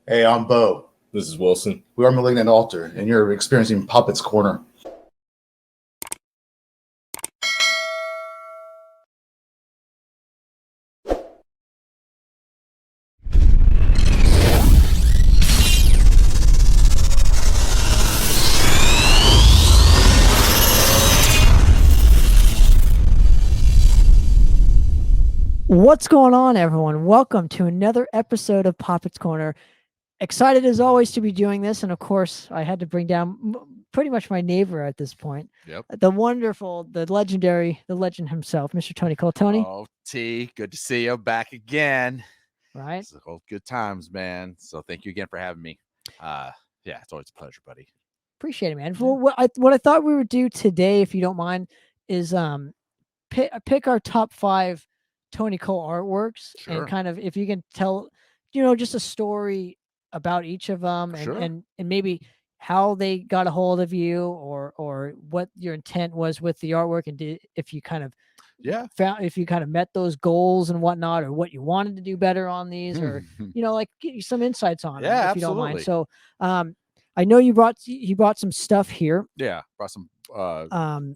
Hey, I'm Bo. This is Wilson. We are Malignant Altar, and you're experiencing Puppet's Corner. What's going on, everyone? Welcome to another episode of Puppet's Corner. Excited as always to be doing this, and of course, I had to bring down pretty much my neighbor at this point. Yep. The wonderful, the legendary, the legend himself, Mr. Tony Koehl. Tony. Oh, T, good to see you back again. Right. It's all good times, man. So thank you again for having me. Yeah, it's always a pleasure, buddy. Appreciate it, man. Well, what I thought we would do today, if you don't mind, is pick our top 5 Tony Koehl artworks, Sure. and kind of if you can tell, just a story about each of them, and Sure. and maybe how they got a hold of you, or what your intent was with the artwork, and if you kind of met those goals and whatnot, or what you wanted to do better on these, or like get you some insights on them, if you don't mind. So I know you brought some stuff here. Yeah, brought some.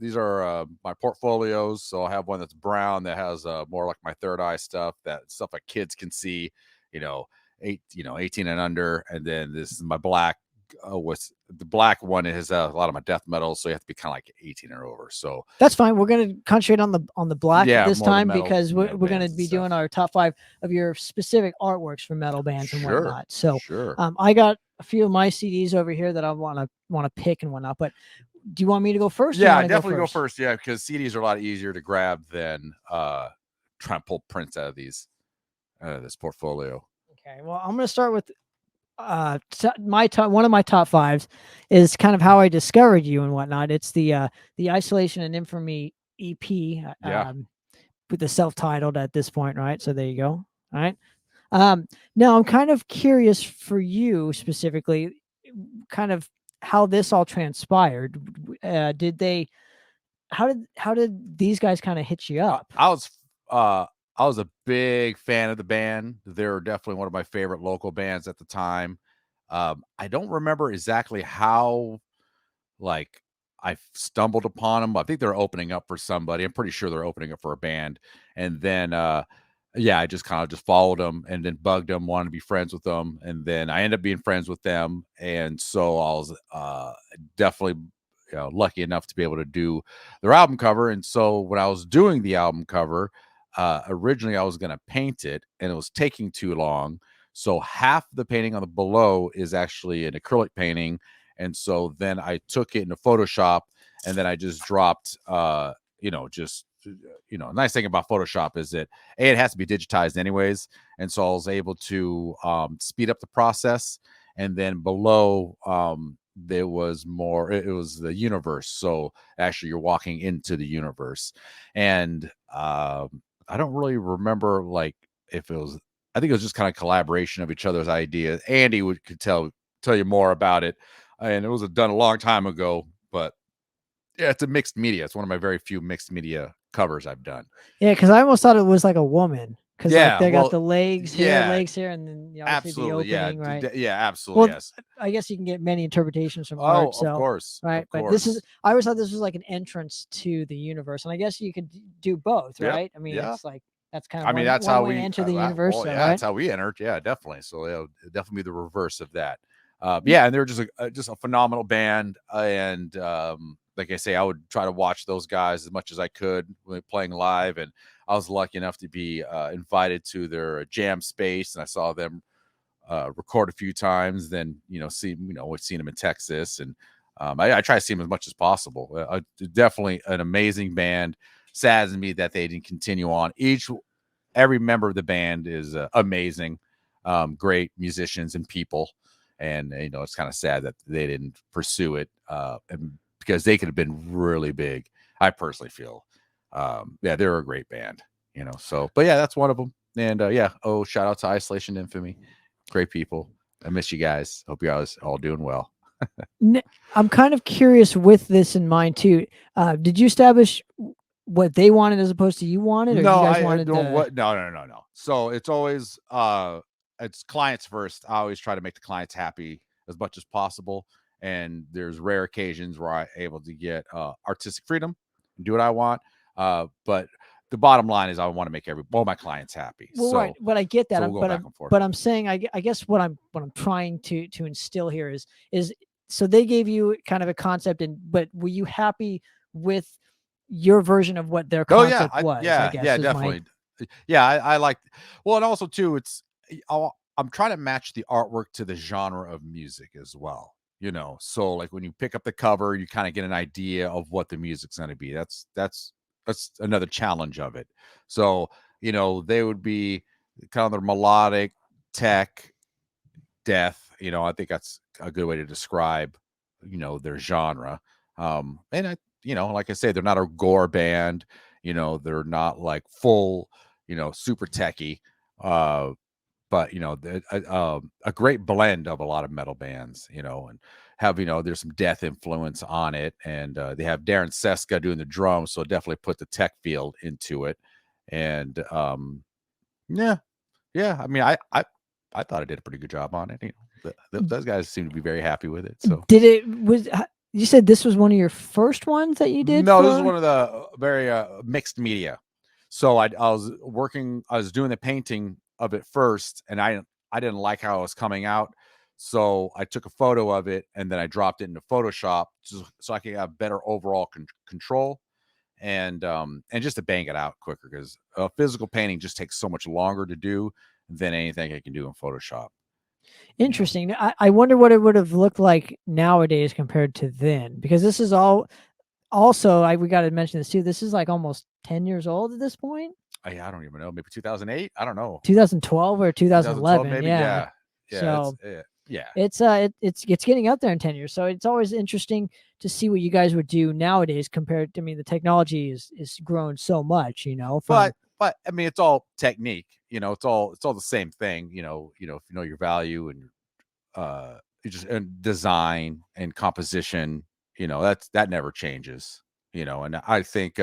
These are my portfolios. So I have one that's brown that has more like my third eye stuff, that stuff like kids can see, 18 and under. And then this is my black. With the black one, it has a lot of my death metal, so you have to be kind of like 18 or over. So that's fine. We're going to concentrate on the black this time, because we're going to be doing our top 5 of your specific artworks for metal bands and whatnot. So I got a few of my CDs over here that I want to pick and whatnot. But do you want me to go first? Yeah, definitely go first. Yeah, because CDs are a lot easier to grab than trying to pull prints out of this portfolio. Okay, well, I'm going to start with one of my top 5s is kind of how I discovered you and whatnot. It's the Isolation and Infamy EP, with the self-titled at this point, right? So there you go. All right. Now I'm kind of curious for you specifically, kind of how this all transpired. How did these guys kind of hit you up? I was a big fan of the band. They're definitely one of my favorite local bands at the time. I don't remember exactly how, I stumbled upon them. I think they're opening up for somebody. I'm pretty sure they're opening up for a band. And then, I just kind of just followed them and then bugged them, wanted to be friends with them. And then I ended up being friends with them. And so I was definitely lucky enough to be able to do their album cover. And so when I was doing the album cover, originally I was going to paint it, and it was taking too long. So half the painting on the below is actually an acrylic painting. And so then I took it into Photoshop, and then I just dropped, nice thing about Photoshop is that it has to be digitized anyways. And so I was able to speed up the process. And then below, there was more, it was the universe. So actually you're walking into the universe. And I don't really remember if it was, I think it was just kind of collaboration of each other's ideas. Andy could tell you more about it. And it was done a long time ago, but yeah, it's a mixed media. It's one of my very few mixed media covers I've done. Yeah, because I almost thought it was like a woman. Because they got the legs here, and then absolutely, the opening, right? Absolutely, well, yes. I guess you can get many interpretations from art. So, of course, right? But I always thought this was like an entrance to the universe, and I guess you could do both, right? I mean, it's like that's kind of. That's how we enter the universe. Well, right? That's how we entered. Yeah, definitely. So it'll definitely be the reverse of that. And they're just a phenomenal band, and like I say, I would try to watch those guys as much as I could when they're playing live. And I was lucky enough to be invited to their jam space, and I saw them record a few times. Then we've seen them in Texas, and I try to see them as much as possible. Definitely an amazing band. Saddens me that they didn't continue on. Every member of the band is amazing, great musicians and people. And it's kind of sad that they didn't pursue it, and because they could have been really big. I personally feel, they're a great band, So, but yeah, that's one of them. And shout out to Isolation Infamy, great people. I miss you guys. Hope you guys all doing well. I'm kind of curious with this in mind too. Did you establish what they wanted as opposed to you wanted? Or No, you guys wanted no. So it's always it's clients first. I always try to make the clients happy as much as possible. And there's rare occasions where I'm able to get artistic freedom and do what I want. But the bottom line is I want to make all my clients happy. Well, so, right, but I get that. so we'll go back and forth. But I'm saying, I guess what I'm trying to instill here is so they gave you kind of a concept, but were you happy with your version of what their concept was? Yeah, I guess, yeah, definitely. Yeah, I like. Well, and also too, I'm trying to match the artwork to the genre of music as well. So like when you pick up the cover, you kind of get an idea of what the music's going to be. That's another challenge of it. So they would be kind of the melodic tech death. I think that's a good way to describe their genre. And like I say, they're not a gore band. They're not like full super techy. But a great blend of a lot of metal bands, and have there's some death influence on it, and they have Darren Seska doing the drums, so definitely put the tech field into it. And yeah, I mean, I thought I did a pretty good job on it. Those guys seem to be very happy with it. So you said this was one of your first ones that you did? No, this is one of the very mixed media. So I was doing the painting of it first, and I didn't like how it was coming out. So I took a photo of it and then I dropped it into Photoshop so I could have better overall control and just to bang it out quicker, because physical painting just takes so much longer to do than anything I can do in Photoshop. Interesting. I wonder what it would have looked like nowadays compared to then, because this is all also, we got to mention this too. This is like almost 10 years old at this point. I don't even know. Maybe 2008. I don't know. 2012 or 2011. Maybe. Yeah. So it's getting up there in 10 years. So it's always interesting to see what you guys would do nowadays compared to, I mean, the technology is grown so much, but I mean, it's all technique, it's all the same thing, if you know your value and and design and composition, that never changes, and I think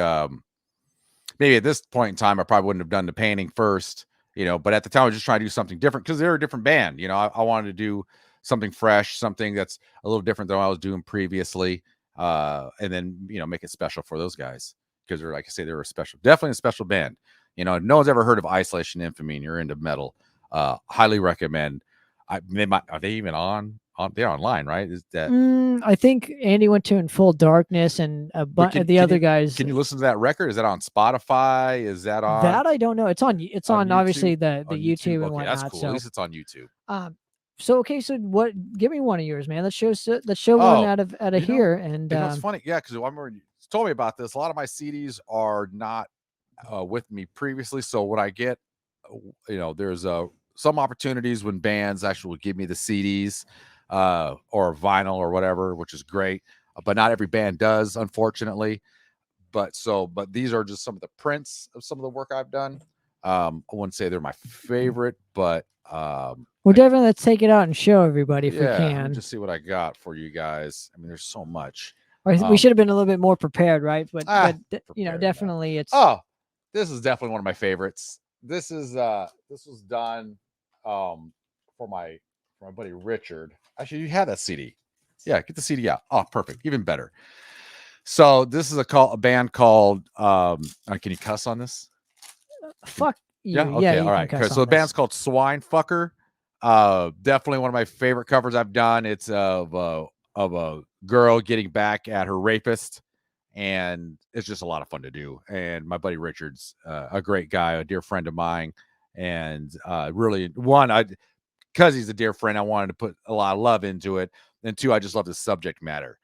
maybe at this point in time I probably wouldn't have done the painting first, but at the time I was just trying to do something different because they're a different band. I wanted to do something fresh, something that's a little different than what I was doing previously, and then make it special for those guys, because they're, like I say, they're definitely a special band. No one's ever heard of Isolation Infamy and you're into metal. Highly recommend. Are they even on? They're online, right? Is that? I think Andy went to In Full Darkness, and a bunch of the other guys. Can you listen to that record? Is that on Spotify? Is that on? That I don't know. It's on YouTube? Obviously the YouTube and okay, whatnot. That's cool. So, at least it's on YouTube. So give me one of yours, man. Let's show one out of here. And it's funny, yeah, because I remember you told me about this. A lot of my CDs are not with me previously, so when I get, there's some opportunities when bands actually will give me the CDs or vinyl or whatever, which is great, but not every band does, unfortunately. But these are just some of the prints of some of the work I've done. I wouldn't say they're my favorite, but we're definitely, let's take it out and show everybody if we can. Let me just see what I got for you guys. I mean, there's so much. We should have been a little bit more prepared, right? But definitely it's. Oh, this is definitely one of my favorites. This was done for my buddy Richard. Actually, you had that CD. Yeah, get the CD out. Oh, perfect. Even better. So this is a band called can you cuss on this? Fuck you. Yeah, okay, all right. Okay, so the band's called Swine Fucker. Definitely one of my favorite covers I've done. It's of a girl getting back at her rapist, and it's just a lot of fun to do. And my buddy Richard's a great guy, a dear friend of mine, and really because he's a dear friend, I wanted to put a lot of love into it. And two, I just love the subject matter.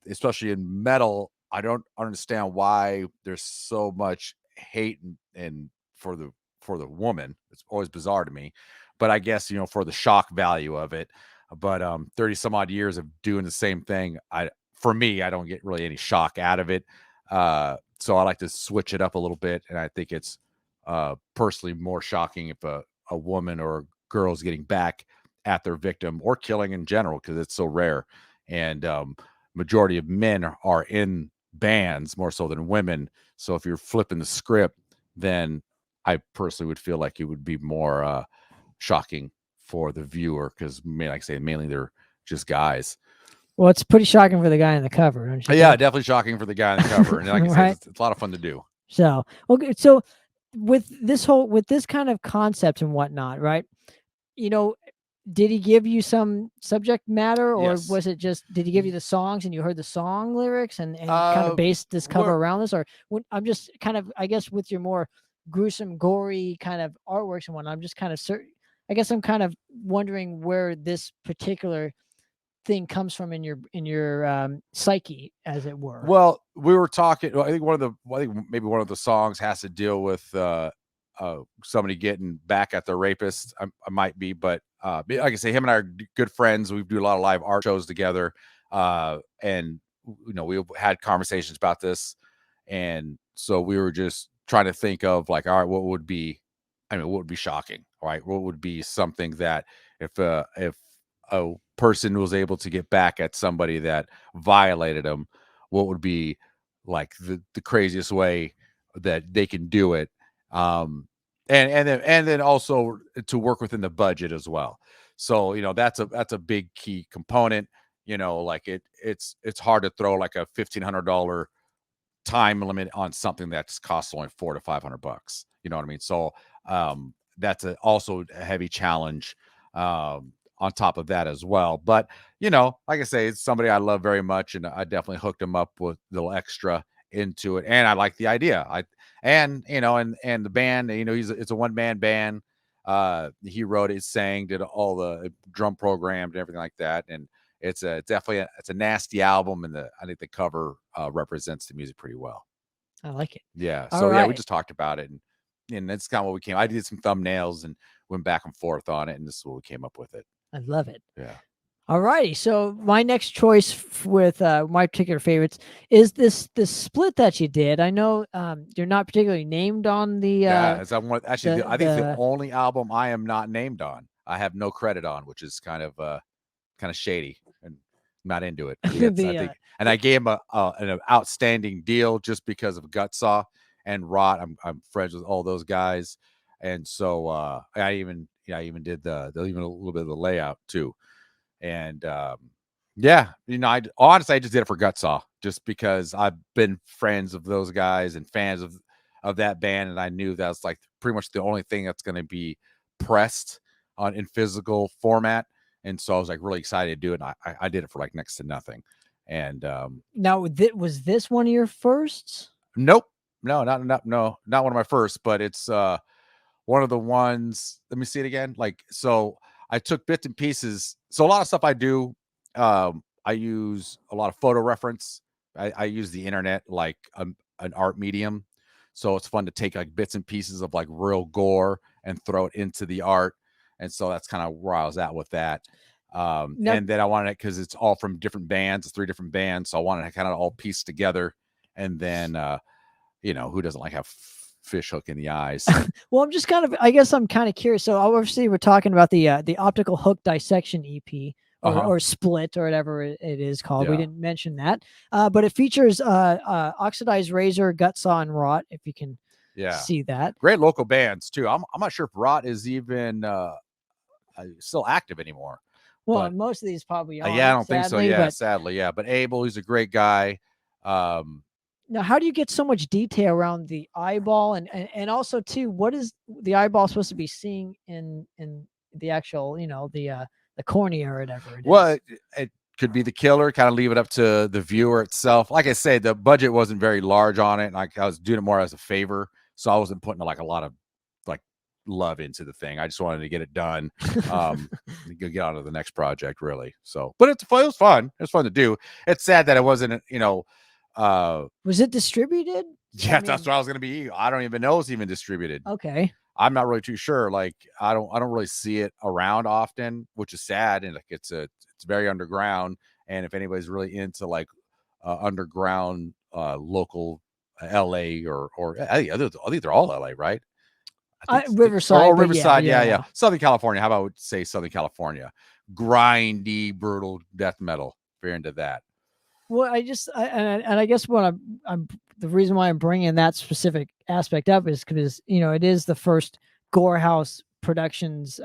Especially in metal, I don't understand why there's so much hate and for the woman. It's always bizarre to me, but I guess for the shock value of it. But 30 some odd years of doing the same thing, for me, I don't get really any shock out of it. So I like to switch it up a little bit, and I think it's personally more shocking if a woman or a girl is getting back at their victim or killing in general, because it's so rare. And majority of men are in bands more so than women. So if you're flipping the script, then I personally would feel like it would be more shocking for the viewer because, like I say, mainly they're just guys. Well, it's pretty shocking for the guy on the cover, don't you Yeah, think? definitely shocking for the guy on the cover. And like I said, it's a lot of fun to do. So, okay, so with this kind of concept and whatnot, right? Did he give you some subject matter, or Yes. was it just, did he give you the songs and you heard the song lyrics and kind of based this cover around this? Or I'm just kind of, I guess, with your more gruesome, gory kind of artworks and whatnot, I'm just kind of I guess I'm kind of wondering where this particular thing comes from in your psyche, as it were. Well, we were talking. I think maybe one of the songs has to deal with somebody getting back at the rapist. I might be, but like I say, him and I are good friends. We do a lot of live art shows together, and we had conversations about this, and so we were just trying to think of like, all right, what would be shocking, right? What would be something that if a person was able to get back at somebody that violated them, what would be like the craziest way that they can do it, and then also to work within the budget as well. So that's a big key component. Like it's hard to throw like a $1,500 time limit on something that's costs only $400 to $500. You know what I mean? So that's also a heavy challenge on top of that as well. But like I say, it's somebody I love very much, and I definitely hooked him up with a little extra into it, and I like the idea. And the band, it's a one-man band. He wrote it, sang, did all the drum programmed and everything like that, and it's definitely it's a nasty album, and I think the cover represents the music pretty well. I like it. Yeah. So yeah, we just talked about it, and that's kind of what we came. I did some thumbnails and went back and forth on it, and this is what we came up with it. I love it. Yeah. All righty. So my next choice with my particular favorites is this split that you did. I know you're not particularly named on the. I think the only album I am not named on. I have no credit on, which is kind of shady, and I'm not into it. I think, and I gave him an outstanding deal just because of Gutsaw and Rot. I'm friends with all those guys, and so I even did a little bit of the layout too. And I honestly just did it for Gutsaw, just because I've been friends of those guys and fans of that band, and I knew that's like pretty much the only thing that's going to be pressed in physical format. And so I was like really excited to do it. And I did it for like next to nothing. And now, was this one of your firsts? Nope, no, not one of my first, but it's one of the ones. Let me see it again. So I took bits and pieces. So a lot of stuff I do, I use a lot of photo reference. I use the internet like an art medium. So it's fun to take like bits and pieces of like real gore and throw it into the art. And so that's kind of where I was at with that. And then I wanted it because it's all from different bands, 3 different bands. So I wanted to kind of all piece together. And then, who doesn't like have fish hook in the eyes? Well, I guess I'm kind of curious. So obviously we're talking about the optical hook dissection EP or split or whatever it is called. Yeah. We didn't mention that, but it features Oxidized Razor, Gutsaw, and Rot. If you can see that. Great local bands too. I'm not sure if Rot is even still active anymore. Well, most of these probably are. I don't think so. Yeah, sadly, yeah. But Abel, he's a great guy. Now, how do you get so much detail around the eyeball, and also too, what is the eyeball supposed to be seeing in the actual, the cornea or whatever it is? It could be the killer. Kind of leave it up to the viewer itself. Like I said, the budget wasn't very large on it. Like I was doing it more as a favor, so I wasn't putting like a lot of love into the thing. I just wanted to get it done, get on to the next project, really. So, but it was fun. It was fun to do. It's sad that it wasn't, was it distributed? Yeah, that's what I was going to be. I don't even know it's even distributed. Okay. I'm not really too sure. Like, I don't really see it around often, which is sad. And like, it's very underground. And if anybody's really into like underground local LA or I think they're all LA, right? Riverside. Riverside. Yeah. Southern California. How about I would say Southern California? Grindy, brutal death metal. If you're into that. Well, I guess what I'm the reason why I'm bringing that specific aspect up is because it is the first gore house Productions.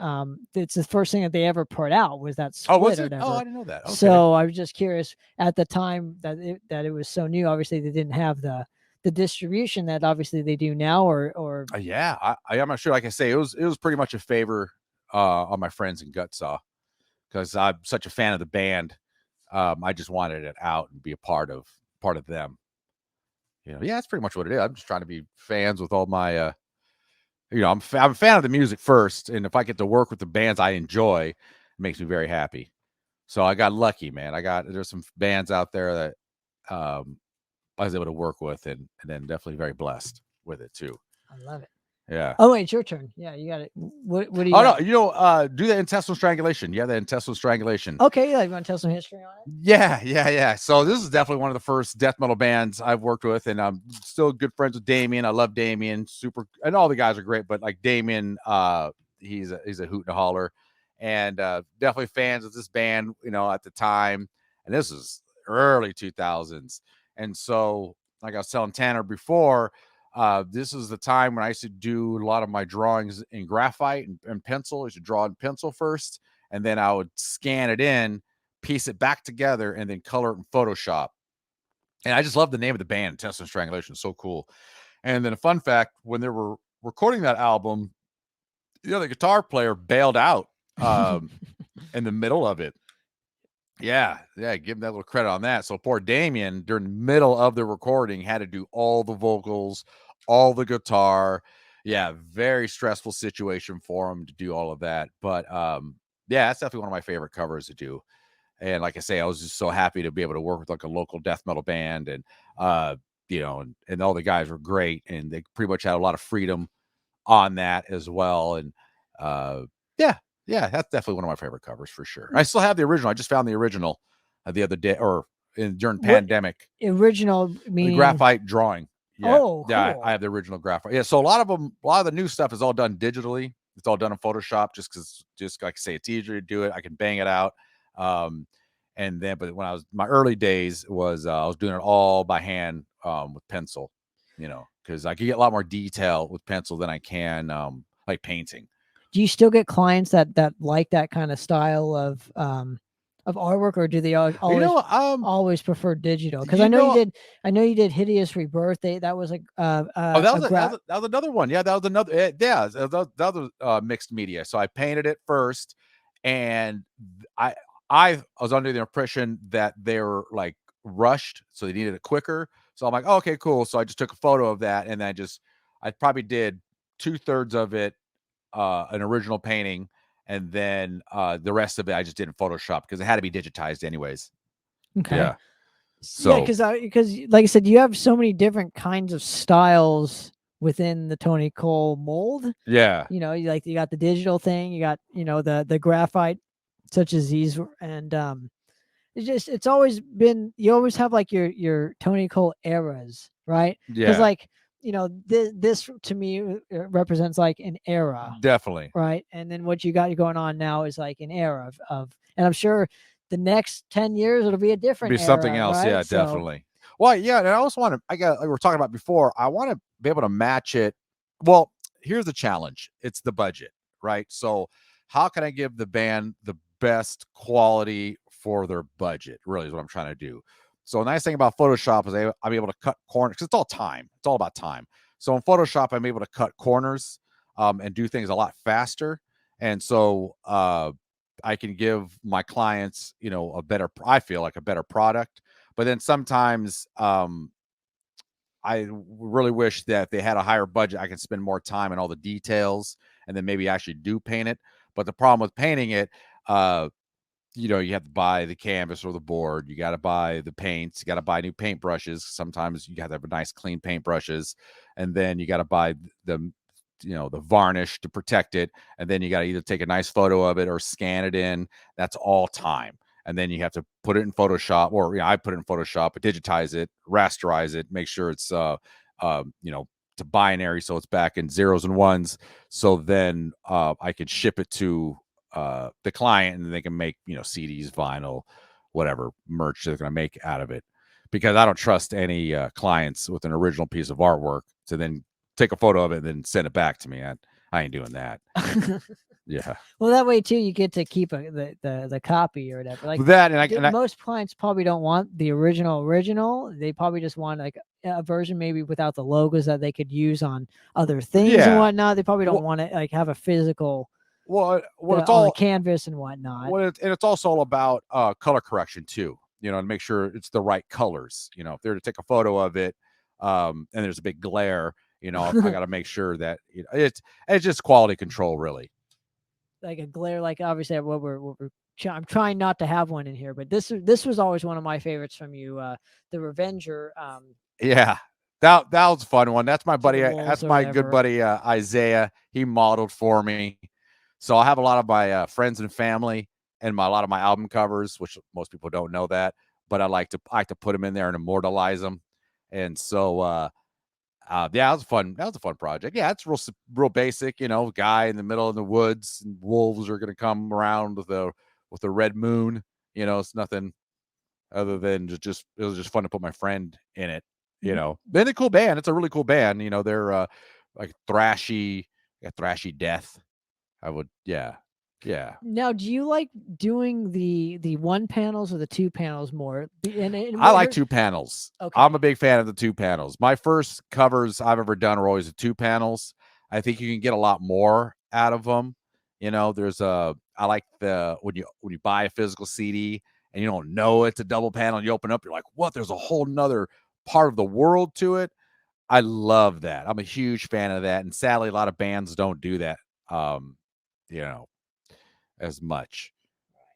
It's the first thing that they ever put out was that Oh, split was or it? whatever. Oh, I didn't know that. Okay. So I was just curious at the time that it was so new. Obviously, they didn't have the distribution that obviously they do now, or Yeah, I'm not sure. Like I say, it was pretty much a favor on my friends in Gutsaw because I'm such a fan of the band. I just wanted it out and be a part of them. Yeah, that's pretty much what it is. I'm just trying to be fans with all my I'm a fan of the music first, and if I get to work with the bands I enjoy, it makes me very happy. So I got lucky, man. There's some bands out there that I was able to work with, and then definitely very blessed with it too. I love it. Yeah. Oh wait, it's your turn. Yeah, you got it. What do you? Oh got? no, do the intestinal strangulation. Yeah, the intestinal strangulation. Okay, yeah, you want to tell some history on it? Yeah. So this is definitely one of the first death metal bands I've worked with, and I'm still good friends with Damien. I love Damien, super, and all the guys are great, but like Damien, he's a hoot and a holler, and definitely fans of this band, at the time, and this is early 2000s, and so like I was telling Tanner before, this is the time when I used to do a lot of my drawings in graphite and pencil. I used to draw in pencil first, and then I would scan it in, piece it back together, and then color it in Photoshop. And I just love the name of the band, Intestinal Strangulation. So cool. And then a fun fact, when they were recording that album, the guitar player bailed out in the middle of it. Yeah, give him that little credit on that. So poor Damien, during the middle of the recording, had to do all the vocals, all the guitar. Yeah, very stressful situation for him to do all of that. But yeah, that's definitely one of my favorite covers to do. And like I say, I was just so happy to be able to work with like a local death metal band, and and all the guys were great, and they pretty much had a lot of freedom on that as well. And yeah, that's definitely one of my favorite covers for sure. I still have the original. I just found the original the other day, or during pandemic. Original meaning The graphite drawing. Yeah. Oh, cool. Yeah, I have the original graphite. Yeah, so a lot of the new stuff is all done digitally. It's all done in Photoshop, just like I say, it's easier to do it. I can bang it out. And then, but when my early days was I was doing it all by hand with pencil, because I could get a lot more detail with pencil than I can like painting. Do you still get clients that like that kind of style of artwork, or do they always prefer digital? Because I know you did Hideous Rebirth. That was that was another one. Yeah, that was another. That was mixed media. So I painted it first, and I was under the impression that they were like rushed, so they needed it quicker. So I'm like, oh, okay, cool. So I just took a photo of that, and then I probably did 2/3 of it, an original painting, and then the rest of it I just did in Photoshop because it had to be digitized anyways. Okay. Yeah. So yeah, because like I said, you have so many different kinds of styles within the Tony Koehl mold. Yeah. You got the digital thing, you got the graphite, such as these, and it's always been, you always have like your Tony Koehl eras, right? Yeah. Because like this to me represents like an era, definitely, right? And then what you got going on now is like an era of and I'm sure the next 10 years it'll be a different era, something else, right? yeah, definitely. Well, yeah, and I also want to, like we were talking about before, I want to be able to match it. Well, here's the challenge. It's the budget, right? So how can I give the band the best quality for their budget, really is what I'm trying to do. So a nice thing about Photoshop is I'm able to cut corners, because it's all time. It's all about time. So in Photoshop, I'm able to cut corners and do things a lot faster. And so I can give my clients, I feel like a better product. But then sometimes I really wish that they had a higher budget. I can spend more time on all the details and then maybe actually do paint it. But the problem with painting it, you have to buy the canvas or the board. You got to buy the paints. You got to buy new paint brushes. Sometimes you got to have a nice clean paint brushes, and then you got to buy the varnish to protect it. And then you got to either take a nice photo of it or scan it in. That's all time. And then you have to put it in Photoshop, or I put it in Photoshop, digitize it, rasterize it, make sure it's to binary, so it's back in zeros and ones. So then I could ship it to the client, and they can make CDs, vinyl, whatever merch they're going to make out of it. Because I don't trust any clients with an original piece of artwork to then take a photo of it and then send it back to me. I ain't doing that. Yeah. Well, that way too, you get to keep the copy or whatever. Like That and I most clients probably don't want the original. They probably just want like a version maybe without the logos that they could use on other things and yeah. whatnot. They probably don't Well, want to like have a physical what it's on the all canvas and whatnot. and it's also all about color correction too. You know, to make sure it's the right colors. You know, if they're to take a photo of it, and there's a big glare, you know, I got to make sure that it's just quality control, really. Like a glare, like obviously I'm trying not to have one in here, but this was always one of my favorites from you, the Revenger. Yeah, that was a fun one. That's my buddy. Wolves That's or my good whatever. buddy Isaiah. He modeled for me, so I have a lot of my friends and family and a lot of my album covers, which most people don't know that, but I like to put them in there and immortalize them. And so, yeah, that was fun. That was a fun project. Yeah, it's real basic. You know, guy in the middle of the woods, and wolves are gonna come around with a red moon. You know, it's nothing other than just it was just fun to put my friend in it. You know, been a cool band. It's a really cool band. You know, they're like thrashy death. I would, yeah. Now, do you like doing the one panels or the two panels more? I like two panels. Okay. I'm a big fan of the two panels. My first covers I've ever done are always the two panels. I think you can get a lot more out of them. You know, I like when you buy a physical CD and you don't know it's a double panel and you open up, you're like, what? There's a whole nother part of the world to it. I love that. I'm a huge fan of that. And sadly, a lot of bands don't do that. You know, as much,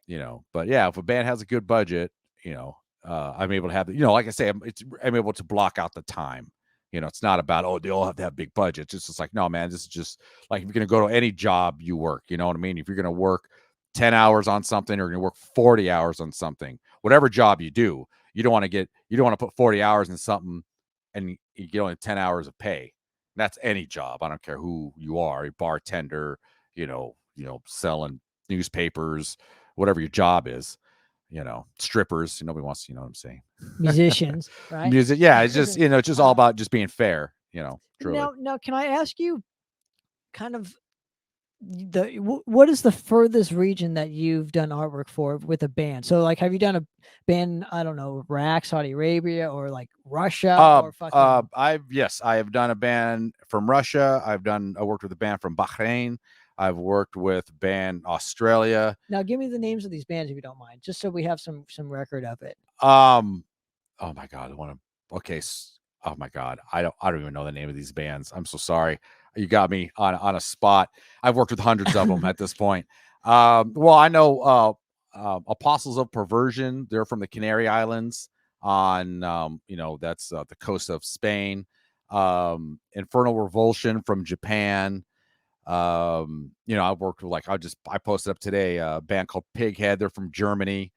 but yeah, if a band has a good budget, I'm able to have like I say, I'm able to block out the time. It's not about, oh, they all have to have big budgets. It's just like, no, man, this is just like, if you're going to go to any job you work, you know what I mean? If you're going to work 10 hours on something, or you're going to work 40 hours on something, whatever job you do, you don't want to put 40 hours in something and you get only 10 hours of pay. That's any job. I don't care who you are, a bartender, selling newspapers, whatever your job is, strippers, nobody wants, you know what I'm saying? Musicians, right? Music. Yeah. It's just, it's just all about just being fair, truly. Now, can I ask you kind of what is the furthest region that you've done artwork for with a band? So like, have you done a band, I don't know, Iraq, Saudi Arabia, or like Russia, or fucking I have done a band from Russia. I worked with a band from Bahrain. I've worked with band Australia. Now give me the names of these bands if you don't mind, just so we have some record of it. Oh my God. Okay. Oh my God. I don't even know the name of these bands. I'm so sorry. You got me on a spot. I've worked with hundreds of them at this point. Well, I know Apostles of Perversion. They're from the Canary Islands on, that's the coast of Spain. Infernal Revulsion from Japan. I've worked with I posted up today a band called Pighead. They're from Germany.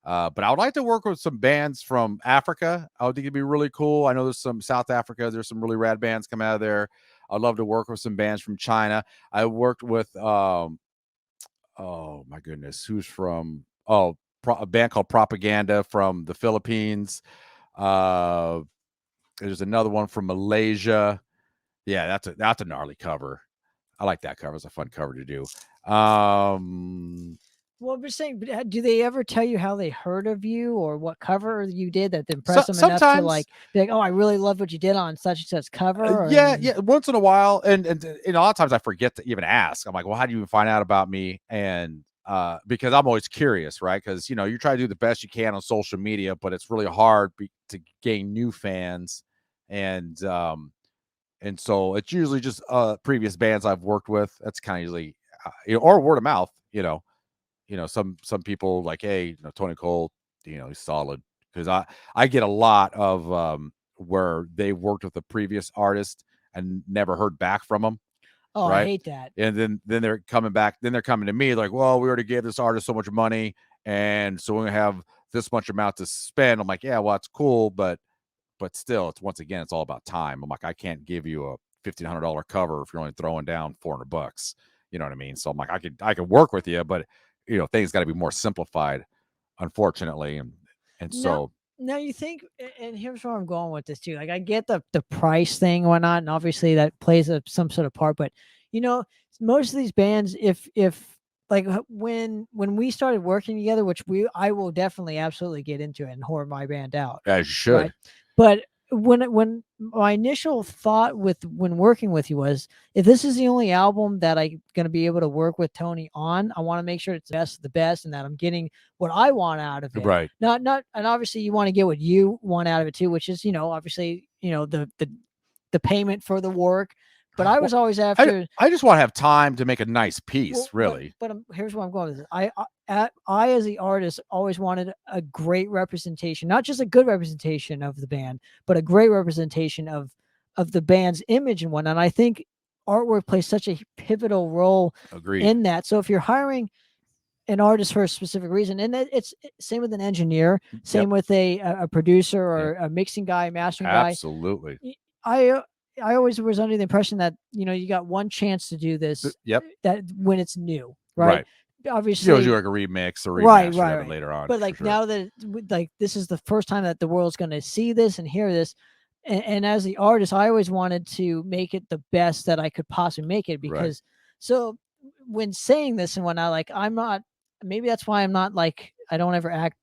But I would like to work with some bands from Africa. I would think it'd be really cool. I know there's some South Africa. There's some really rad bands coming out of there. I'd love to work with some bands from China. I worked with, oh my goodness, who's from, a band called Propaganda from the Philippines. There's another one from Malaysia. Yeah, that's a gnarly cover. I like that cover. It's a fun cover to do. Well, we're saying, do they ever tell you how they heard of you or what cover you did that impressed them enough to like be like, oh, I really love what you did on such and such cover? Yeah. Once in a while, and a lot of times I forget to even ask. I'm like, well, how do you even find out about me? And because I'm always curious, right? Because you try to do the best you can on social media, but it's really hard to gain new fans, and so it's usually just previous bands I've worked with. That's kind of usually, or word of mouth. Some people like, hey, Tony Koehl, he's solid, because I get a lot of where they worked with a previous artist and never heard back from them. Oh, right? I hate that. And then they're coming back. Then they're coming to me like, well, we already gave this artist so much money, and so we're gonna have this much amount to spend. I'm like, yeah, well, it's cool, but still, it's all about time. I'm like, I can't give you a $1,500 cover if you're only throwing down $400. You know what I mean? So I'm like, I can work with you, but things got to be more simplified, unfortunately. And so now you think, and here's where I'm going with this too. Like, I get the price thing, whatnot, and obviously that plays some sort of part. But you know, most of these bands, if like when we started working together, which I will definitely absolutely get into it and whore my band out, As you should. right? But when my initial thought when working with you was, if this is the only album that I'm going to be able to work with Tony on, I want to make sure it's the best of the best and that I'm getting what I want out of it. Right. Not, and obviously you want to get what you want out of it too, which is, obviously, the payment for the work. But I was always after. I just want to have time to make a nice piece, Well, really. But here's where I'm going with this. I, as the artist, always wanted a great representation, not just a good representation of the band, but a great representation of the band's image and whatnot. And I think artwork plays such a pivotal role Agreed. in that. So if you're hiring an artist for a specific reason, and it's same with an engineer, same with a producer or a mixing guy, mastering guy. Absolutely. I always was under the impression that, you got one chance to do this. Yep. That when it's new, right? Obviously, you'll do like a remix or remaster of it later on. But like now that like this is the first time that the world's going to see this and hear this, and as the artist, I always wanted to make it the best that I could possibly make it, because so when saying this and whatnot, like I'm not. Maybe that's why I'm not like, I don't ever act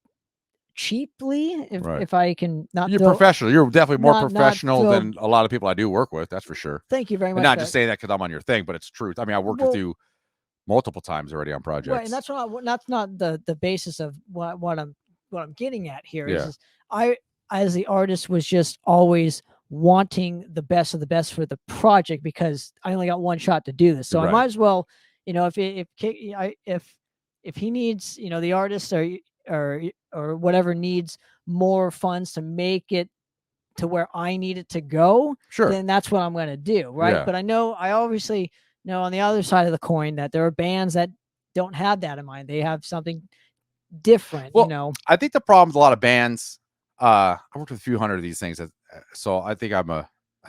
cheaply, if I can not. You're professional. You're definitely more professional than a lot of people I do work with. That's for sure. Thank you very much. And not just saying that because I'm on your thing, but it's truth. I mean, I worked with you multiple times already on projects. Right, and that's not the basis of what I'm getting at here. Yeah. Is I, as the artist, was just always wanting the best of the best for the project, because I only got one shot to do this. So I might as well, if he needs, the artist or whatever needs more funds to make it to where I need it to go, then that's what I'm going to do. Right. Yeah. But I obviously know on the other side of the coin that there are bands that don't have that in mind. They have something different, Well, I think the problem with a lot of bands, I worked with a few hundred of these things. So I think I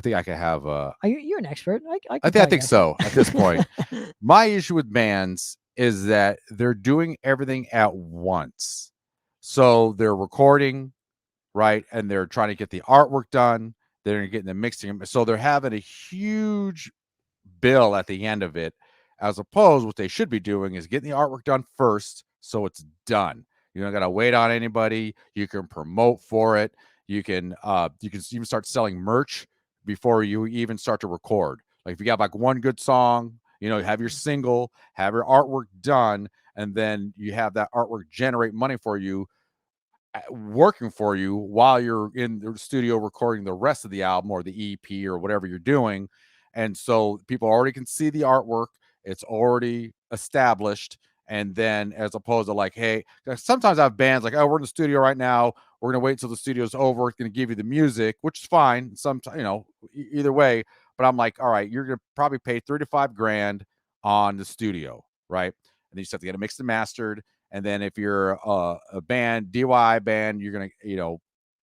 think I can have you're an expert. I think so at this point. My issue with bands is that they're doing everything at once. So they're recording, right? And they're trying to get the artwork done. They're getting the mixing. So they're having a huge bill at the end of it, as opposed what they should be doing is getting the artwork done first. So it's done. You don't got to wait on anybody. You can promote for it. You can even start selling merch before you even start to record. Like if you got like one good song, have your single, have your artwork done, and then you have that artwork generate money for you, working for you while you're in the studio recording the rest of the album or the EP or whatever you're doing. And so people already can see the artwork. It's already established. And then as opposed to like, hey, sometimes I have bands like, oh, we're in the studio right now. We're going to wait until the studio's over. It's going to give you the music, which is fine. Sometimes, either way. But I'm like, all right, you're going to probably pay $3 to $5 grand on the studio, right? And then you just have to get it mixed and mastered. And then if you're a band, DIY band, you're going to,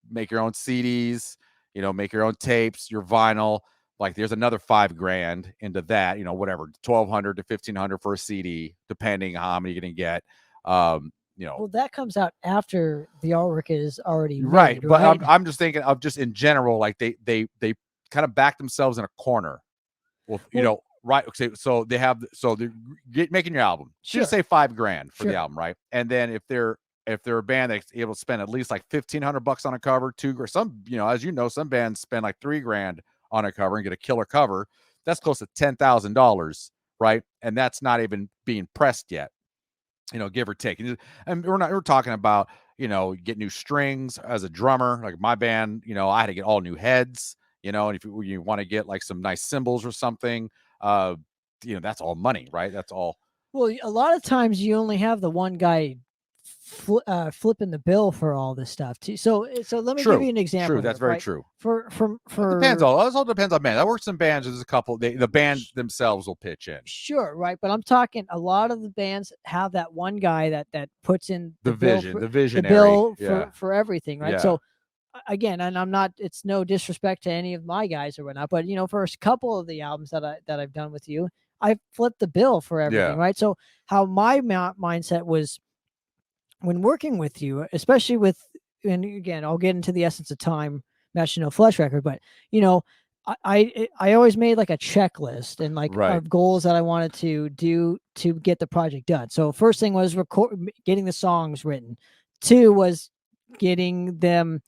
make your own CDs, make your own tapes, your vinyl. Like there's another $5 grand into that, whatever, $1,200 to $1,500 for a CD, depending on how many you're going to get. Well, that comes out after the artwork is already made, right. But I'm just thinking of just in general, like they kind of back themselves in a corner. Well, right. Okay. So they're making your album. Sure. Just say $5 grand for the album, right? And then if they're a band that's able to spend at least like $1,500 on a cover, $2 grand, some, as some bands spend like $3 grand on a cover and get a killer cover. That's close to $10,000, right? And that's not even being pressed yet, give or take. And we're talking about, get new strings as a drummer. Like my band, I had to get all new heads, and if you want to get like some nice cymbals or something, that's all money, right? That's all. Well, a lot of times you only have the one guy flipping the bill for all this stuff too. So let me give you an example. True, that's very true. For it depends. It all depends on bands. I work some bands. There's a couple. The band themselves will pitch in. Sure, right. But I'm talking a lot of the bands have that one guy that puts in the vision, the bill for everything, right? Yeah. So again, and I'm not. It's no disrespect to any of my guys or whatnot, but for a couple of the albums that I've done with you, I flipped the bill for everything, right? So how my mindset was when working with you, especially and again, I'll get into the Essence of Time, Match No Flesh record, but I always made like a checklist and like Right. of goals that I wanted to do to get the project done. So first thing was getting the songs written. 2 was getting them,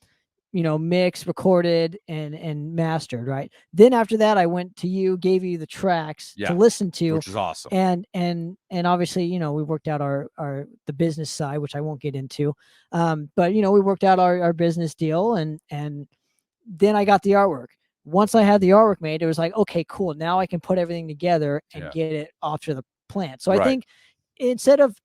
mixed, recorded, and mastered, right? Then after that, I went to you, gave you the tracks to Yeah, listen to, which is awesome. and obviously, we worked out our the business side, which I won't get into. But we worked out our business deal, and then I got the artwork. Once I had the artwork made, it was like, okay, cool. Now I can put everything together and Yeah. get it off to the plant. So I Right. think instead of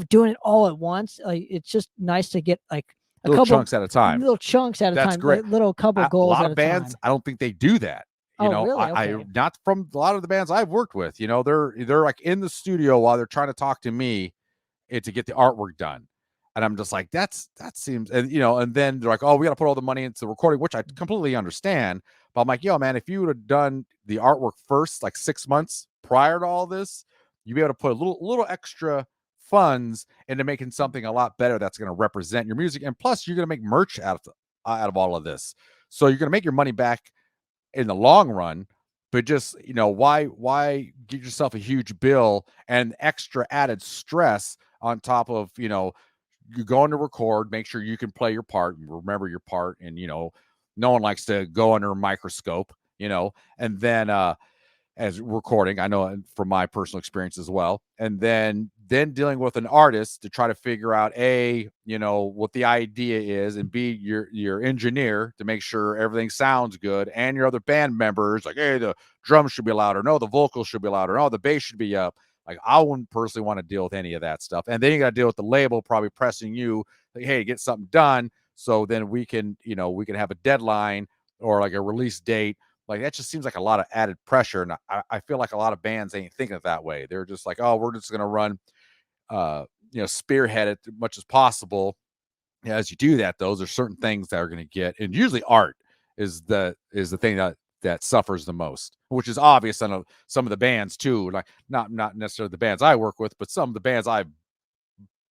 doing it all at once, like it's just nice to get like a Little couple chunks at a time. little chunks at a That's time, great. little couple A goals lot at of a bands, time. I don't think they do that. Oh, really? I Okay. not from a lot of the bands I've worked with. They're like in the studio while they're trying to talk to me to get the artwork done. And I'm just like, that seems, and then they're like, oh, we got to put all the money into the recording, which I completely understand. But I'm like, yo, man, if you would have done the artwork first, like 6 months prior to all this, you'd be able to put a little extra funds into making something a lot better that's going to represent your music. And plus, you're going to make merch out of all of this. So you're going to make your money back in the long run. But just, why give yourself a huge bill and extra added stress on top of, you're going to record, make sure you can play your part, remember your part. And, no one likes to go under a microscope, and then, as recording, I know from my personal experience as well. And then dealing with an artist to try to figure out what the idea is, and B, your engineer to make sure everything sounds good, and your other band members like, hey, the drums should be louder, no, the vocals should be louder, no, the bass should be up. Like, I wouldn't personally want to deal with any of that stuff. And then you got to deal with the label probably pressing you like, hey, get something done, so then we can have a deadline or like a release date. Like, that just seems like a lot of added pressure. And I feel like a lot of bands ain't thinking it that way. They're just like, oh, we're just going to run, spearhead it as much as possible. As you do that, though, there's certain things that are going to get, and usually art is the thing that suffers the most, which is obvious on some of the bands too. Like, not necessarily the bands I work with, but some of the bands I've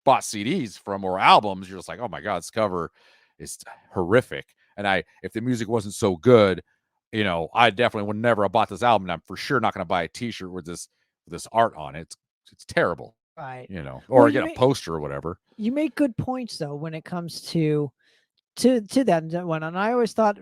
bought CDs from or albums. You're just like, oh my God, this cover is horrific. And if the music wasn't so good, I definitely would never have bought this album. And I'm for sure not going to buy a T-shirt with this art on it. It's terrible, Right. or get a poster or whatever. You make good points though when it comes to that one. And I always thought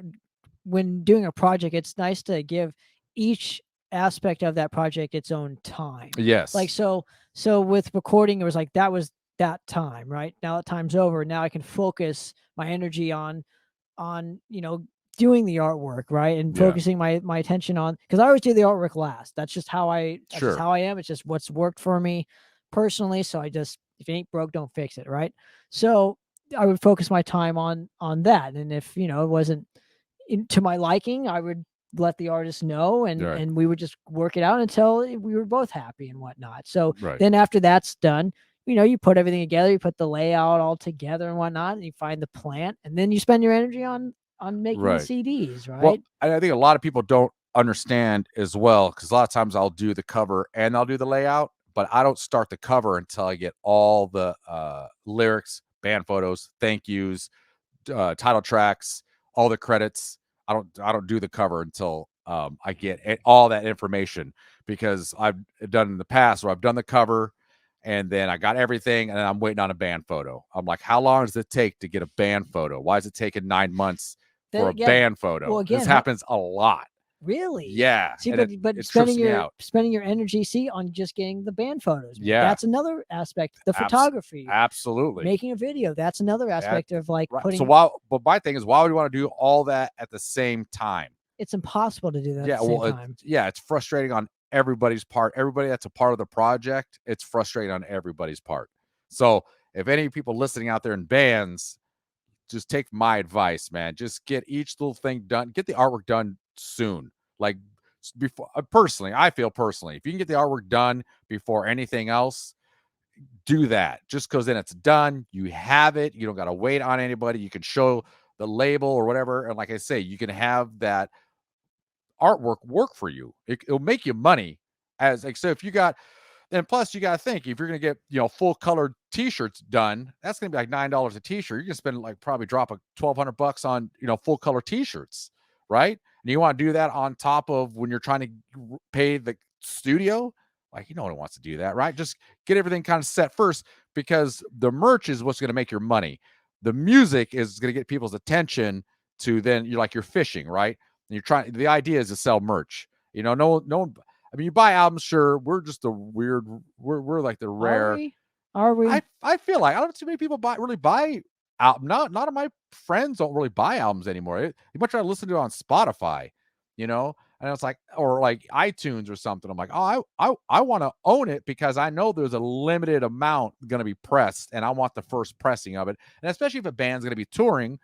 when doing a project, it's nice to give each aspect of that project its own time. Yes. Like so with recording, it was like that was that time, right? Now that time's over. Now I can focus my energy on doing the artwork, right? And focusing my attention on, because I always do the artwork last. That's just how I am. It's just what's worked for me personally. So if it ain't broke, don't fix it, right? So I would focus my time on that. And if it wasn't to my liking, I would let the artist know, and we would just work it out until we were both happy and whatnot. So then after that's done, you put everything together, you put the layout all together and whatnot, and you find the plant, and then you spend your energy on making the CDs, right? Well, I think a lot of people don't understand as well, because a lot of times I'll do the cover and I'll do the layout, but I don't start the cover until I get all the lyrics, band photos, thank yous, title tracks, all the credits. I don't do the cover until I get all that information, because I've done in the past where I've done the cover and then I got everything and then I'm waiting on a band photo. I'm like, how long does it take to get a band photo? Why is it taking 9 months for a band photo? Well, again, this happens a lot. Really? Yeah. See, but it spending your energy on just getting the band photos. Man. Yeah. That's another aspect. The photography. Absolutely. Making a video. That's another aspect of like putting. So but my thing is, why would you want to do all that at the same time? It's impossible to do that at the same time. It's frustrating on everybody's part. Everybody that's a part of the project, it's frustrating on everybody's part. So if any people listening out there in bands, just take my advice, man. Just get each little thing done. Get the artwork done soon. Like, before, I feel personally, if you can get the artwork done before anything else, do that. Just because then it's done. You have it. You don't got to wait on anybody. You can show the label or whatever. And like I say, you can have that artwork work for you. It'll make you money. So if you got, and plus you got to think, if you're going to get, full colored t-shirts done, that's going to be like $9 a t-shirt. You're going to spend like probably drop $1,200 on, full color t-shirts. Right. and you want to do that on top of when you're trying to pay the studio, like, no one wants to do that, right? Just get everything kind of set first, because the merch is what's going to make your money. The music is going to get people's attention to, then you're fishing, right? And the idea is to sell merch. No one, I mean, you buy albums, sure. We're just the weird, we're like the rare. Are we? I feel like I don't see many people really buy album. Not of my friends don't really buy albums anymore. You much rather listen to it on Spotify, and it's like, or like iTunes or something. I'm like, oh, I want to own it, because I know there's a limited amount going to be pressed, and I want the first pressing of it. And especially if a band's going to be touring,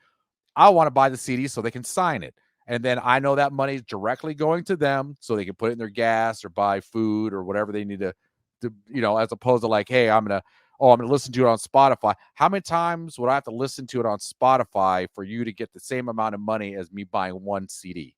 I want to buy the CD so they can sign it. And then I know that money is directly going to them, so they can put it in their gas or buy food or whatever they need to as opposed to like, hey, I'm going to listen to it on Spotify. How many times would I have to listen to it on Spotify for you to get the same amount of money as me buying one CD?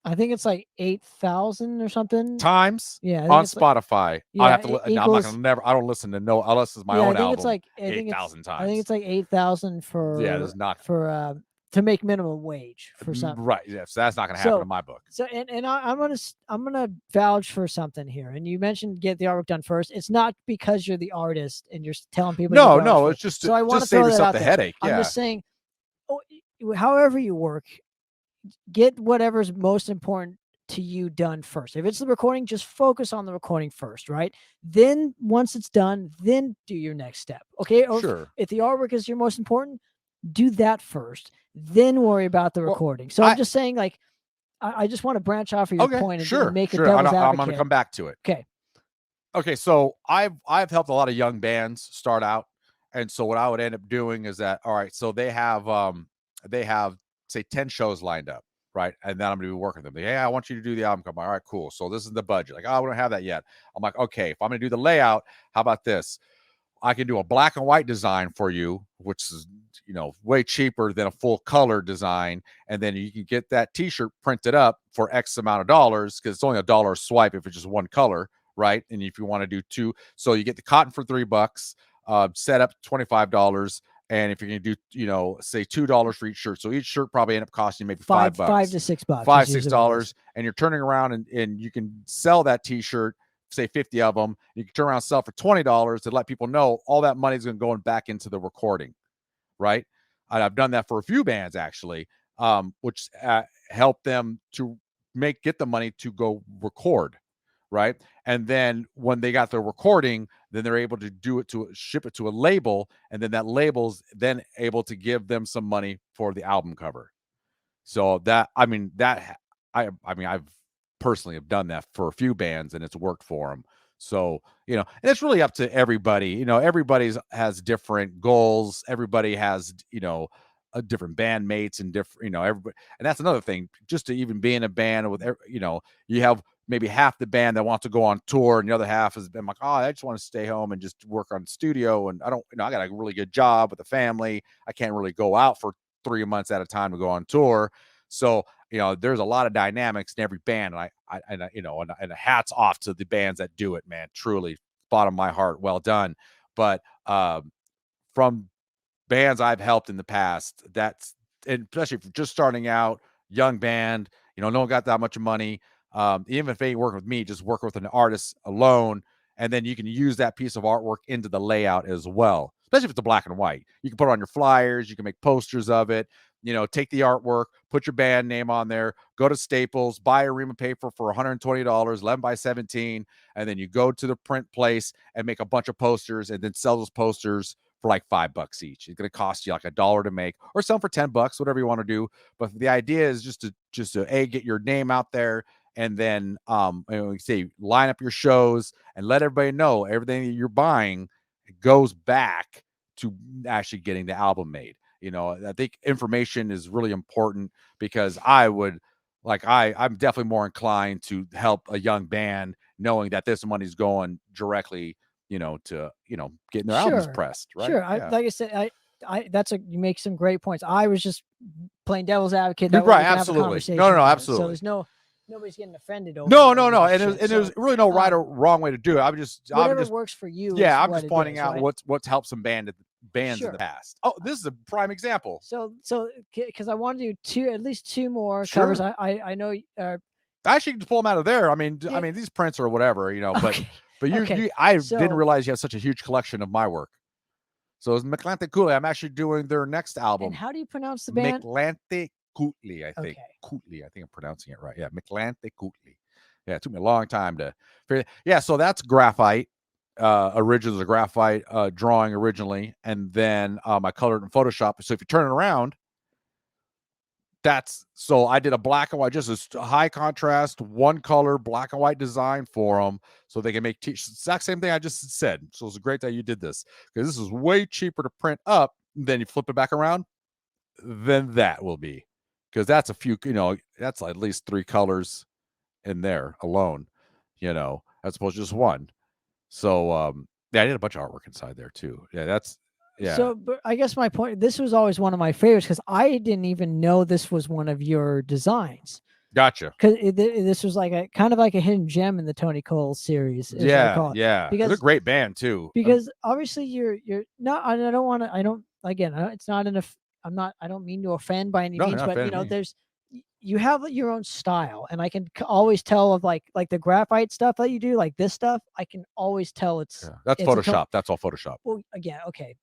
I think it's like 8,000 or something times. Yeah, on Spotify. I have to. it I'm not gonna never. I don't listen to unless it's my own album. I think 8,000 times. I think it's like 8,000 for there's not for to make minimum wage for something. Right. Yeah. So that's not gonna happen in my book. So I'm gonna vouch for something here. And you mentioned get the artwork done first. It's not because you're the artist and you're telling people. No. It's just so I want to save throw yourself that the out headache. I'm Yeah. just saying, however you work, get whatever's most important to you done first. If it's the recording, just focus on the recording first, right? Then once it's done, then do your next step. Okay. Or Sure. if the artwork is your most important, do that first, then worry about the recording. So I'm just saying, like, I just want to branch off of your point and make a devil's advocate. I'm going to come back to it. Okay. So I've helped a lot of young bands start out. And so what I would end up doing is that, all right, so they have say 10 shows lined up. Right. And then I'm going to be working with them. Hey, I want you to do the album cover. All right, cool. So this is the budget. Like, oh, we don't have that yet. I'm like, okay, if I'm going to do the layout, how about this? I can do a black and white design for you, which is, way cheaper than a full color design. And then you can get that t-shirt printed up for X amount of dollars, because it's only $1 a swipe if it's just one color. Right. And if you want to do two, so you get the cotton for $3, set up $25. And if you're going to do, say $2 for each shirt. So each shirt probably end up costing maybe $5. $5 to $6. $5-6. And you're turning around and you can sell that t-shirt, say 50 of them. You can turn around and sell for $20 to let people know all that money is going to go back into the recording. Right. And I've done that for a few bands actually, which help them to get the money to go record. Right. And then when they got their recording, then they're able to ship it to a label. And then that label's then able to give them some money for the album cover. So I've personally have done that for a few bands and it's worked for them. So, and it's really up to everybody. Everybody's has different goals. Everybody has, a different bandmates and different, everybody. And that's another thing, just to even be in a band with, you have maybe half the band that wants to go on tour and the other half has been like, oh, I just want to stay home and just work on studio. And I don't, I got a really good job with a family. I can't really go out for 3 months at a time to go on tour. So, there's a lot of dynamics in every band. And hats off to the bands that do it, man, truly bottom of my heart. Well done. But, from bands I've helped in the past, and especially if you're just starting out, young band, no one got that much money. Even if they ain't working with me, just work with an artist alone. And then you can use that piece of artwork into the layout as well, especially if it's a black and white. You can put it on your flyers. You can make posters of it. Take the artwork, put your band name on there, go to Staples, buy a ream of paper for $120, 11 by 17. And then you go to the print place and make a bunch of posters and then sell those posters for like $5 each. It's going to cost you like $1 to make, or sell for $10, whatever you want to do. But the idea is just to get your name out there. And then, line up your shows and let everybody know everything that you're buying goes back to actually getting the album made. I think information is really important, because I'm definitely more inclined to help a young band knowing that this money's going directly, to, getting their albums pressed. Right. Sure. Like I said, you make some great points. I was just playing devil's advocate. Right. Absolutely. No, absolutely. So there's nobody's getting offended over. No. And there's really no right or wrong way to do it. Whatever works for you. Yeah. I'm just pointing out what's helped some bands in Sure. the past. Oh, this is a prime example. So because I want to do at least 2 more Sure. covers. I know. I actually can pull them out of there. I mean, Yeah. these prints or whatever, you know. Okay. But Okay. I So- didn't realize you have such a huge collection of my work. So it's Miclante Koehl. I'm actually doing their next album. And how do you pronounce the band? Miclante Koehl, I think. Okay. Koehl. I think I'm pronouncing it right. Yeah, Miclante Koehl. Yeah, it took me a long time to figure. Yeah, so that's graphite. Originals are graphite drawing originally, and then I colored in Photoshop. So if you turn it around, so I did a black and white, just a high contrast, one color, black and white design for them, so they can make exact same thing I just said. So it's great that you did this, because this is way cheaper to print up. Then you flip it back around, then that will be, because that's a few, that's at least 3 colors in there alone, as opposed to just one. So yeah, I did a bunch of artwork inside there too. Yeah. So, but I guess my point, this was always one of my favorites because I didn't even know this was one of your designs. Gotcha. Because this was like a kind of like a hidden gem in the Tony Koehl series. Yeah. Because they're a great band too. Because obviously you're not. I don't want to. I don't again. It's not enough. I'm not. I don't mean to offend by any means, but there's you have your own style, and I can always tell of like the graphite stuff that you do, like this stuff. I can always tell it's that's Photoshop. That's all Photoshop. Well, again, okay.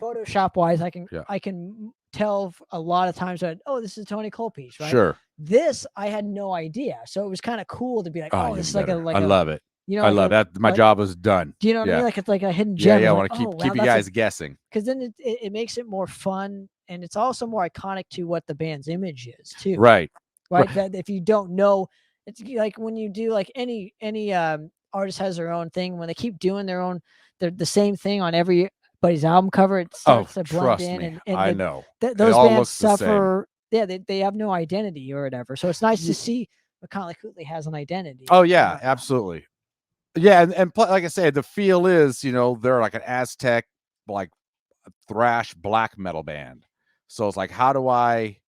Photoshop wise, I can tell a lot of times that this is a Tony Koehl piece, right? Sure. This I had no idea, so it was kind of cool to be like, this is like I love it. I love that. My job was done. Do you know what I mean? Like it's like a hidden gem. Yeah. I want to keep you guys guessing, because then it makes it more fun, and it's also more iconic to what the band's image is too. Right. That if you don't know, it's like when you do like any artist has their own thing. When they keep doing the same thing on everybody's album cover, it starts to blend in. And I know those bands suffer. Yeah, they have no identity or whatever. So it's nice to see Koehl has an identity. Oh yeah, absolutely. Yeah, and like I said, the feel is, they're like an Aztec, like thrash black metal band. So it's like, how do I,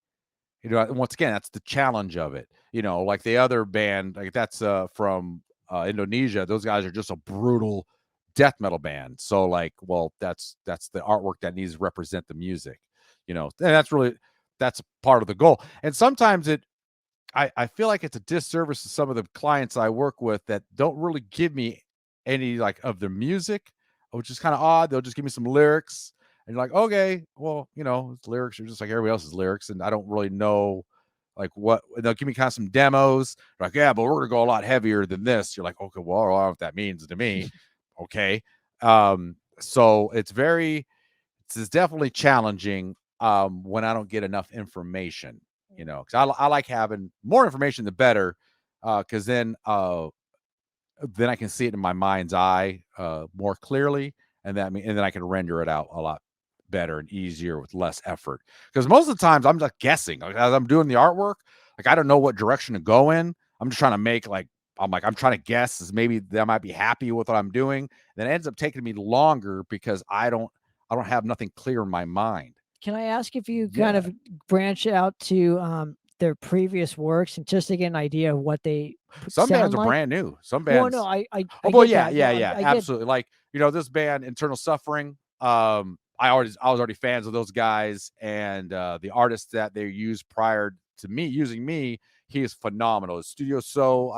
once again, that's the challenge of it. Like the other band, like that's from Indonesia. Those guys are just a brutal death metal band. So like, well, that's the artwork that needs to represent the music. And that's part of the goal. And sometimes I feel like it's a disservice to some of the clients I work with that don't really give me any like of their music, which is kind of odd. They'll just give me some lyrics and you're like, okay, well, it's lyrics are just like everybody else's lyrics. And I don't really know like what they'll give me kind of some demos. Like, yeah, but we're going to go a lot heavier than this. You're like, okay, well, I don't know what that means to me. Okay. So it's definitely challenging when I don't get enough information. Because I like having more information, the better, because then I can see it in my mind's eye more clearly, and then I can render it out a lot better and easier with less effort. Because most of the times I'm just guessing, like, as I'm doing the artwork, like I don't know what direction to go in. I'm just trying to make I'm trying to guess as maybe they might be happy with what I'm doing. Then it ends up taking me longer because I don't have nothing clear in my mind. Can I ask if you kind of branch out to their previous works and just to get an idea of what they some bands like? Are brand new. Some bands. Well, no, I absolutely. Like, this band, Internal Suffering. I was already fans of those guys, and the artist that they used prior to me using me, he is phenomenal. Studio So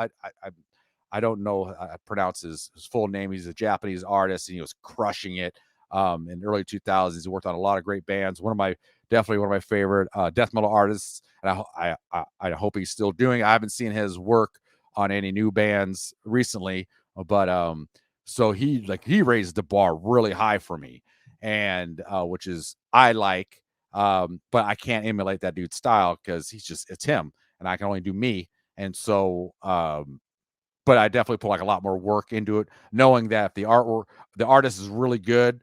I don't know how to pronounce his full name. He's a Japanese artist, and he was crushing it. In the early 2000s, he worked on a lot of great bands. Definitely one of my favorite death metal artists, and I hope he's still doing it. I haven't seen his work on any new bands recently, but so he raised the bar really high for me, and which is I like, but I can't emulate that dude's style because it's him, and I can only do me, and so but I definitely put like a lot more work into it, knowing that if the artist is really good.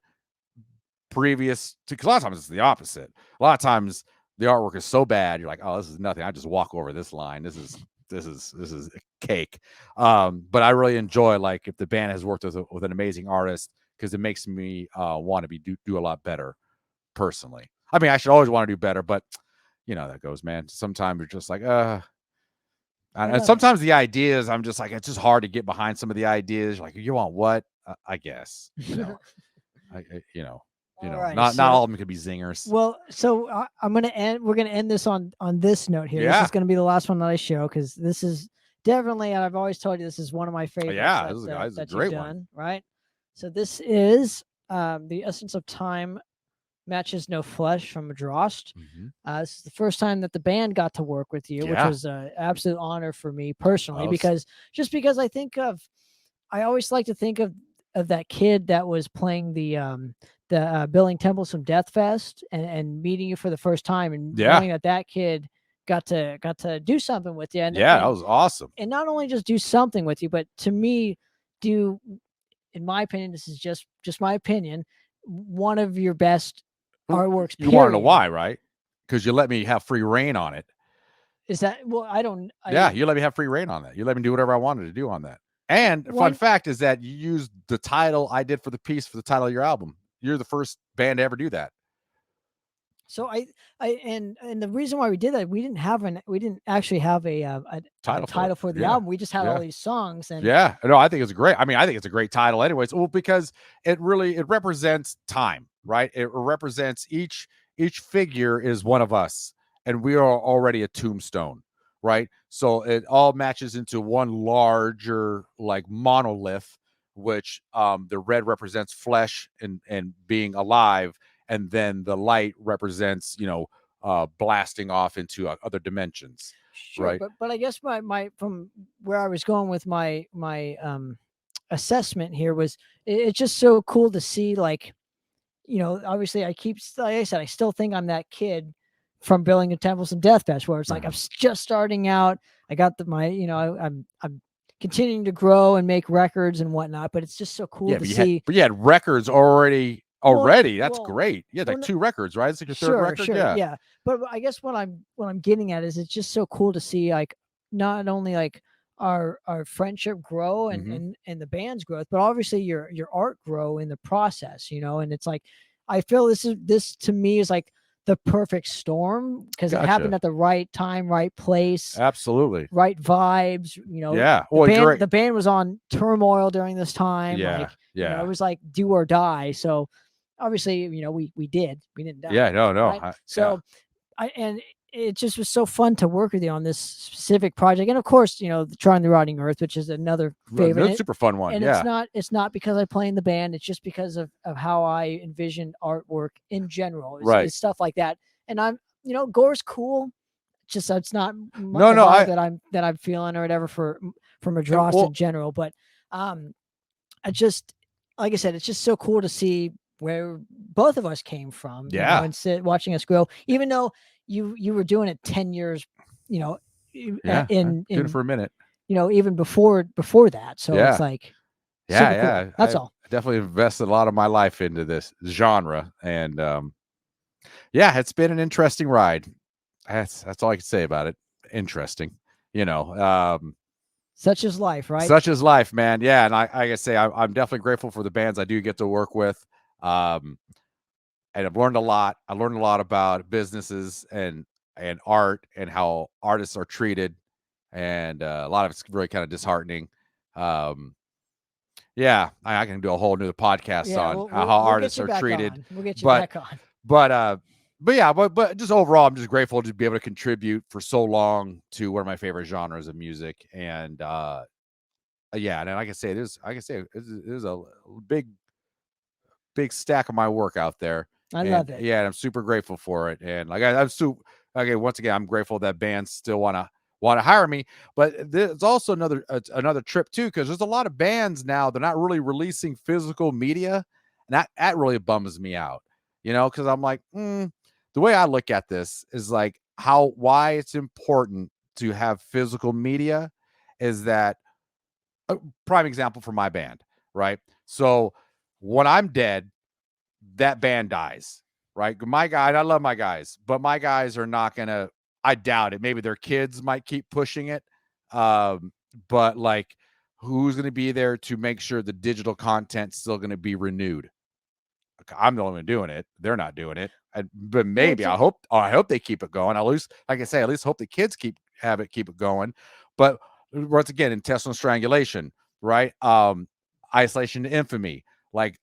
Because a lot of times it's the opposite. A lot of times the artwork is so bad, you're like, oh, this is nothing. I just walk over this line. This is cake. But I really enjoy like if the band has worked with an amazing artist, because it makes me want to do a lot better personally. I mean, I should always want to do better, but that goes, man. Sometimes you're just like, and sometimes the ideas, I'm just like, it's just hard to get behind some of the ideas. You're like, you want what? I guess. Alright, not so all of them could be zingers. well, so we're gonna end this on this note here. This Yeah. is gonna be the last one that I show, because this is definitely, and I've always told you, this is one of my favorites Yeah, that, this is a that great you've one. done, right? So this is The Essence of Time Matches No Flesh from Drost. This is the first time that the band got to work with you, which Yeah. was an absolute honor for me personally, Oh, because I always like to think of that kid that was playing the Billing Temples from Death Fest, and meeting you for the first time, and Yeah. knowing that kid got to do something with you, Yeah, that was awesome. and not only just do something with you, but to me, do, in my opinion, this is just my opinion, one of your best artworks. You want to know period. why, right? Because you let me have free reign on it. Is that, well, Yeah, you let me have free reign on that. You let me do whatever I wanted to do on that. And fun fact is that you used the title I did for the piece for the title of your album. You're the first band to ever do that. So and the reason why we did that, we didn't actually have a title for the album. We just had all these songs, and no, I think it's great. I mean, I think it's a great title anyways. Well, because it represents time, right? It represents each figure is one of us, and we are already a tombstone, right? So it all matches into one larger like monolith, which the red represents flesh and being alive, and then the light represents blasting off into other dimensions. sure, right. but I guess my from where I was going with my assessment here was, it's just so cool to see, like, obviously like I said, I still think I'm that kid from Billing and Temples and Death Fest, where it's like I'm just starting out. I got I'm continuing to grow and make records and whatnot, but it's just so cool to see. But you had records already. That's well, great. You had like 2 records, right? It's like your third Sure, record. sure, yeah. But I guess what I'm getting at is, it's just so cool to see, like, not only like our friendship grow and the band's growth, but obviously your art grow in the process, and it's like, I feel this to me is like the perfect storm, because it happened at the right time, right place, Absolutely, right vibes. Yeah. Well, the band was on turmoil during this time. Yeah. It was like do or die. So obviously, we didn't die. Yeah. No. Right? And it just was so fun to work with you on this specific project, and of course, Trying the Rotting Earth, which is another favorite. Another super fun one. And it's not because I play in the band. It's just because of how I envision artwork in general. It's stuff like that. And I'm, Gore's cool. Just it's not that I'm feeling or whatever from a Drost in general. But I just, like I said, it's just so cool to see where both of us came from. And watching us grow, even though you were doing it 10 years, in doing it for a minute, even before that. So it's like, cool. That's all. I definitely invested a lot of my life into this genre, and it's been an interesting ride. That's all I can say about it. Interesting, such is life, right? Such is life, man. Yeah, and I gotta say, I'm definitely grateful for the bands I do get to work with. And I've learned a lot. I learned a lot about businesses and art and how artists are treated, and a lot of it's really kind of disheartening. I can do a whole new podcast on how artists are treated. We'll get you back on. But just overall, I'm just grateful to be able to contribute for so long to one of my favorite genres of music, and and I can say there's a big stack of my work out there. I love it. Yeah, and I'm super grateful for it. And like once again, I'm grateful that bands still want to hire me. But there's also another trip too, because there's a lot of bands now, they're not really releasing physical media, and that really bums me out. Because I'm like, the way I look at this is like why it's important to have physical media is that a prime example for my band, right? So when I'm dead, that band dies, right? My guy, I love my guys, but my guys are not gonna. I doubt it. Maybe their kids might keep pushing it, but like, who's gonna be there to make sure the digital content's still gonna be renewed? I'm the only one doing it. They're not doing it, but maybe I hope they keep it going. At least, like I say, at least hope the kids keep it going. But once again, intestinal strangulation, right? Isolation to infamy. Like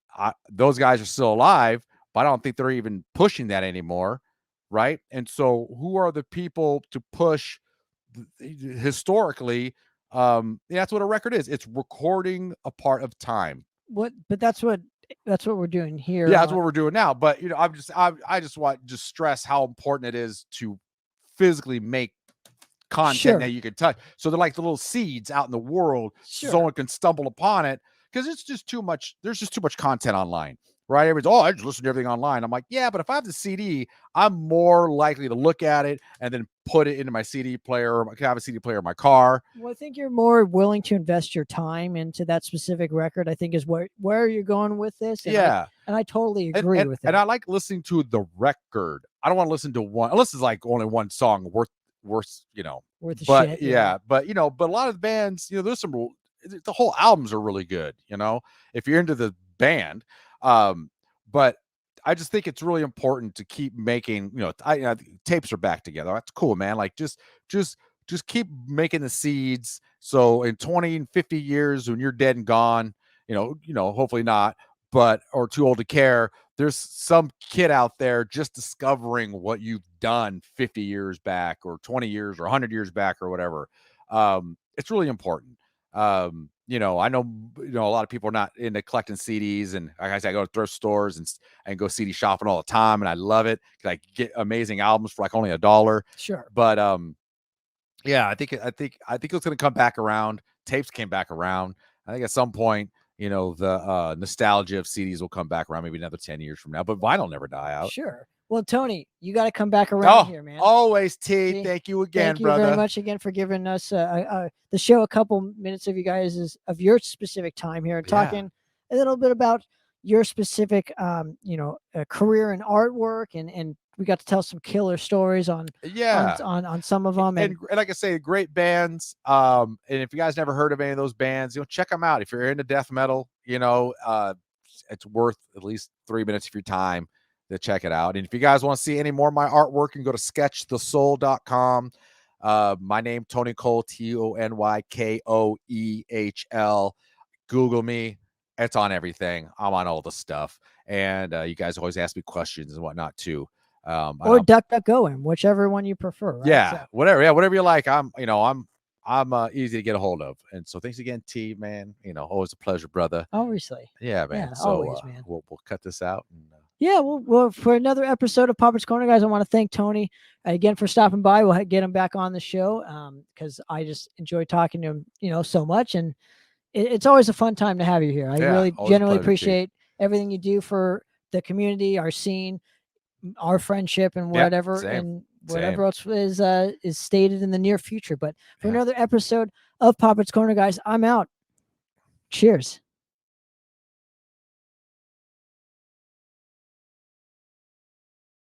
those guys are still alive, but I don't think they're even pushing that anymore, right? And so, who are the people to push historically? That's what a record is. It's recording a part of time. But that's what we're doing here. Yeah, that's what we're doing now. But I just want to stress how important it is to physically make content that you can touch. So they're like the little seeds out in the world. Someone can stumble upon it because it's just too much. There's just too much content online, right? Everybody's, I just listen to everything online. I'm like, yeah, but if I have the CD, I'm more likely to look at it and then put it into my CD player. Or I can have a CD player in my car. Well, I think you're more willing to invest your time into that specific record, I think, is where you're going with this. And I totally agree with that. And I like listening to the record. I don't want to listen to one, unless it's like only one song worth worth the but shit. but a lot of the bands, there's some, the whole albums are really good, if you're into the band. But I just think it's really important to keep making, tapes are back together. That's cool, man. Like just keep making the seeds. So in 20 and 50 years, when you're dead and gone, hopefully not, or too old to care, there's some kid out there just discovering what you've done 50 years back or 20 years or 100 years back or whatever. It's really important. I know, a lot of people are not into collecting CDs, and like I said, I go to thrift stores and go CD shopping all the time, and I love it because I get amazing albums for like only $1. Sure. But I think it's going to come back around. Tapes came back around. I think at some point, the nostalgia of CDs will come back around, maybe another 10 years from now, but vinyl never die out. Sure. Well, Tony, you got to come back around here, man. Always, T. Thank you again, brother. Thank you very much again for giving us the show a couple minutes of your specific time here and talking a little bit about your specific, career in artwork, and we got to tell some killer stories on some of them. And like I say, great bands. And if you guys never heard of any of those bands, check them out. If you're into death metal, it's worth at least 3 minutes of your time to check it out. And if you guys want to see any more of my artwork, you can go to sketchthesoul.com. My name, Tony Koehl, TonyKoehl. Google me. It's on everything. I'm on all the stuff. And you guys always ask me questions and whatnot too. Or DuckDuckGo him, whichever one you prefer. Right? Yeah, whatever. Yeah, whatever you like. I'm easy to get a hold of. And so thanks again, T, man. Always a pleasure, brother. Obviously. Yeah, man. Yeah, so always, man. We'll cut this out. And, well, for another episode of Popper's Corner, guys, I want to thank Tony again for stopping by. We'll get him back on the show because I just enjoy talking to him, so much. And it's always a fun time to have you here. I really genuinely appreciate everything you do for the community, our scene, our friendship, and whatever else is stated in the near future. But for another episode of Popper's Corner, guys, I'm out. Cheers.